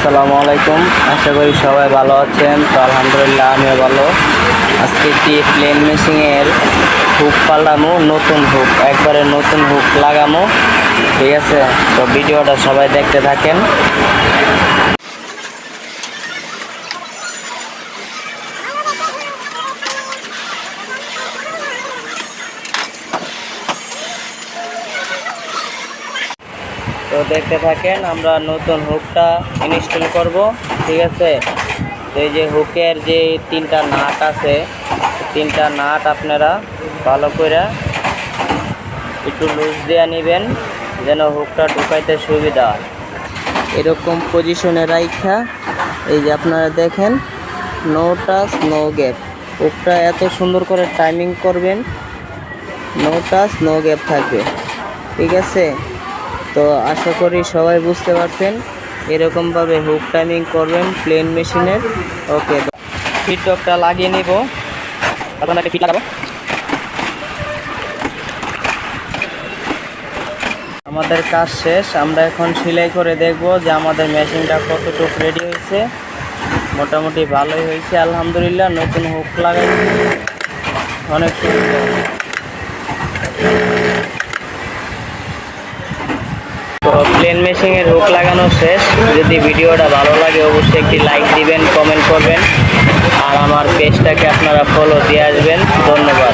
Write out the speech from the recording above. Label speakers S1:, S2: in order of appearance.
S1: আসসালামু আলাইকুম। আশা করি সবাই ভালো আছেন। তো আলহামদুলিল্লাহ আমিও ভালো। আজকে একটি প্লেন মেশিনের হুক পাল্টামো, নতুন হুক, একবারে নতুন হুক লাগামো। ঠিক আছে, তো ভিডিওটা সবাই দেখতে থাকেন। তো দেখতে থাকেন, আমরা নতুন হুকটা ইনস্টল করব। ঠিক আছে, তো এই যে হুকের যে তিনটা নাট আছে, তিনটা নাট আপনারা ভালো করে একটু লুজ দিয়ে নেবেন, যেন হুকটা ঢুকাইতে সুবিধা হয়। এরকম পজিশনে রাইখা এই যে আপনারা দেখেন, নো টাচ নো গ্যাপ, হুকটা এত সুন্দর করে টাইমিং করবেন, নো টাচ নো গ্যাপ থাকবে। ঠিক আছে, তো আশা করি সবাই বুঝতে পারছেন। এরকমভাবে হুক টাইমিং করবেন প্লেন মেশিনের। ওকে, ফিট ডগটা লাগিয়ে নিব। আপনারা একটা ফিট লাগাবো। আমাদের কাজ শেষ, আমরা এখন সেলাই করে দেখব যে আমাদের মেশিনটা কতটুকু রেডি হয়েছে। মোটামুটি ভালোই হয়েছে আলহামদুলিল্লাহ। নতুন হুক লাগাইছি, অনেক সুন্দর। তো প্লেন মেশিনের হুক লাগানো শেষ। যদি ভিডিওটা ভালো লাগে অবশ্যই একটি লাইক দিবেন, কমেন্ট করবেন, আর আমার পেজটাকে আপনারা ফলো দিয়ে আসবেন। ধন্যবাদ।